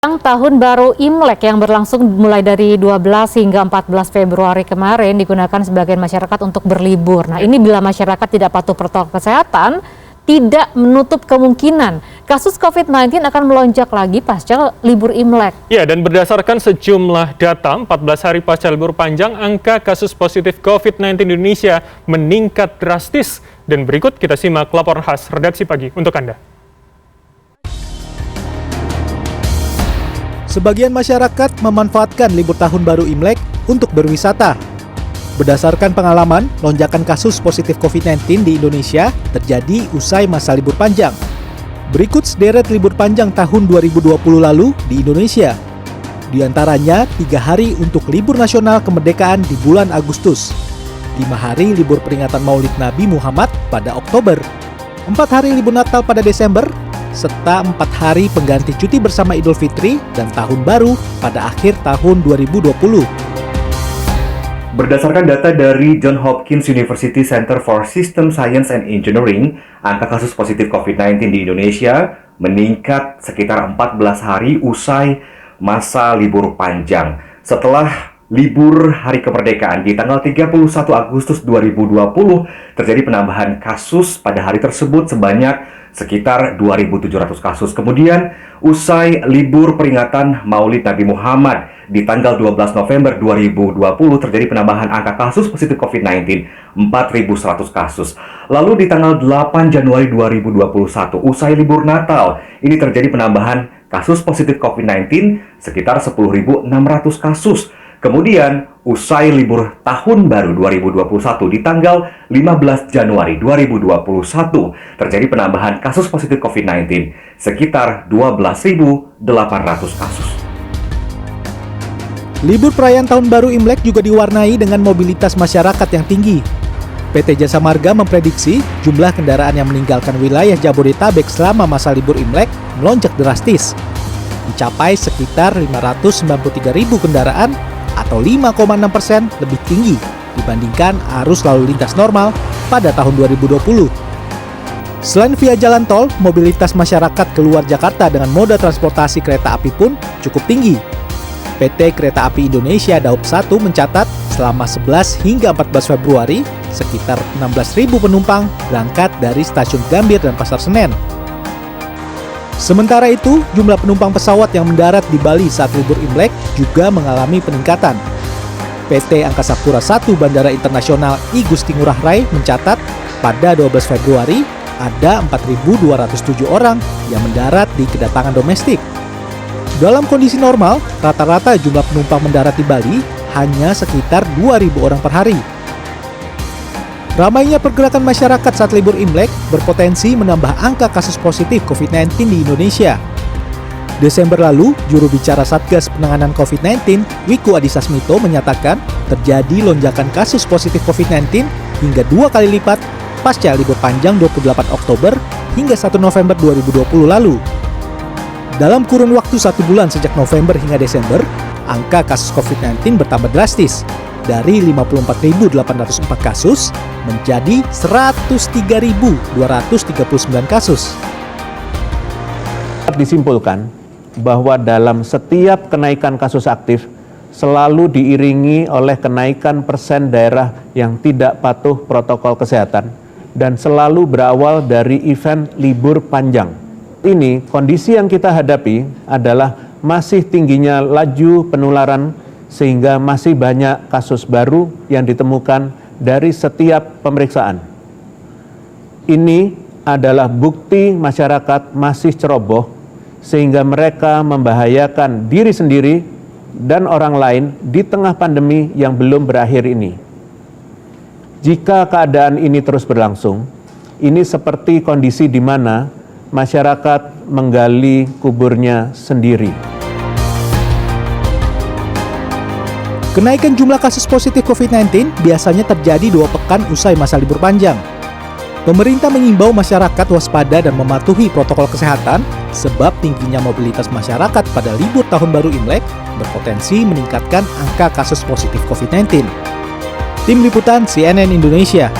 Tahun baru Imlek yang berlangsung mulai dari 12 hingga 14 Februari kemarin digunakan sebagian masyarakat untuk berlibur. Nah, ini bila masyarakat tidak patuh protokol kesehatan, tidak menutup kemungkinan kasus COVID-19 akan melonjak lagi pasca libur Imlek. Ya, dan berdasarkan sejumlah data, 14 hari pasca libur panjang, angka kasus positif COVID-19 di Indonesia meningkat drastis. Dan berikut kita simak laporan khas redaksi pagi untuk Anda. Sebagian masyarakat memanfaatkan libur tahun baru Imlek untuk berwisata. Berdasarkan pengalaman, lonjakan kasus positif COVID-19 di Indonesia terjadi usai masa libur panjang. Berikut sederet libur panjang tahun 2020 lalu di Indonesia. Di antaranya 3 hari untuk libur nasional kemerdekaan di bulan Agustus, 5 hari libur peringatan Maulid Nabi Muhammad pada Oktober, 4 hari libur Natal pada Desember, serta 4 hari pengganti cuti bersama Idul Fitri dan Tahun Baru pada akhir tahun 2020. Berdasarkan data dari Johns Hopkins University Center for System Science and Engineering, angka kasus positif COVID-19 di Indonesia meningkat sekitar 14 hari usai masa libur panjang. Setelah libur Hari Kemerdekaan di tanggal 31 Agustus 2020, terjadi penambahan kasus pada hari tersebut sebanyak sekitar 2.700 kasus. Kemudian, usai libur peringatan Maulid Nabi Muhammad di tanggal 12 November 2020, terjadi penambahan angka kasus positif COVID-19, 4.100 kasus. Lalu di tanggal 8 Januari 2021, usai libur Natal, ini terjadi penambahan kasus positif COVID-19 sekitar 10.600 kasus. Kemudian, usai libur Tahun Baru 2021 di tanggal 15 Januari 2021, terjadi penambahan kasus positif COVID-19 sekitar 12.800 kasus. Libur perayaan Tahun Baru Imlek juga diwarnai dengan mobilitas masyarakat yang tinggi. PT Jasa Marga memprediksi jumlah kendaraan yang meninggalkan wilayah Jabodetabek selama masa libur Imlek melonjak drastis, mencapai sekitar 593.000 kendaraan atau 5,6% lebih tinggi dibandingkan arus lalu lintas normal pada tahun 2020. Selain via jalan tol, mobilitas masyarakat keluar Jakarta dengan moda transportasi kereta api pun cukup tinggi. PT Kereta Api Indonesia Daup 1 mencatat selama 11 hingga 14 Februari, sekitar 16.000 penumpang berangkat dari stasiun Gambir dan Pasar Senen. Sementara itu, jumlah penumpang pesawat yang mendarat di Bali saat libur Imlek juga mengalami peningkatan. PT Angkasa Pura I Bandara Internasional I Gusti Ngurah Rai mencatat pada 12 Februari ada 4.207 orang yang mendarat di kedatangan domestik. Dalam kondisi normal, rata-rata jumlah penumpang mendarat di Bali hanya sekitar 2.000 orang per hari. Ramainya pergerakan masyarakat saat libur Imlek berpotensi menambah angka kasus positif COVID-19 di Indonesia. Desember lalu, juru bicara Satgas Penanganan COVID-19, Wiku Adhisa Smito menyatakan terjadi lonjakan kasus positif COVID-19 hingga 2 kali lipat pasca libur panjang 28 Oktober hingga 1 November 2020 lalu. Dalam kurun waktu 1 bulan sejak November hingga Desember, angka kasus COVID-19 bertambah drastis dari 54.804 kasus menjadi 103.239 kasus. Disimpulkan bahwa dalam setiap kenaikan kasus aktif selalu diiringi oleh kenaikan persen daerah yang tidak patuh protokol kesehatan dan selalu berawal dari event libur panjang. Ini kondisi yang kita hadapi adalah masih tingginya laju penularan sehingga masih banyak kasus baru yang ditemukan dari setiap pemeriksaan. Ini adalah bukti masyarakat masih ceroboh sehingga mereka membahayakan diri sendiri dan orang lain di tengah pandemi yang belum berakhir ini. Jika keadaan ini terus berlangsung, ini seperti kondisi di mana masyarakat menggali kuburnya sendiri. Kenaikan jumlah kasus positif COVID-19 biasanya terjadi 2 pekan usai masa libur panjang. Pemerintah mengimbau masyarakat waspada dan mematuhi protokol kesehatan sebab tingginya mobilitas masyarakat pada libur Tahun Baru Imlek berpotensi meningkatkan angka kasus positif COVID-19. Tim Liputan CNN Indonesia.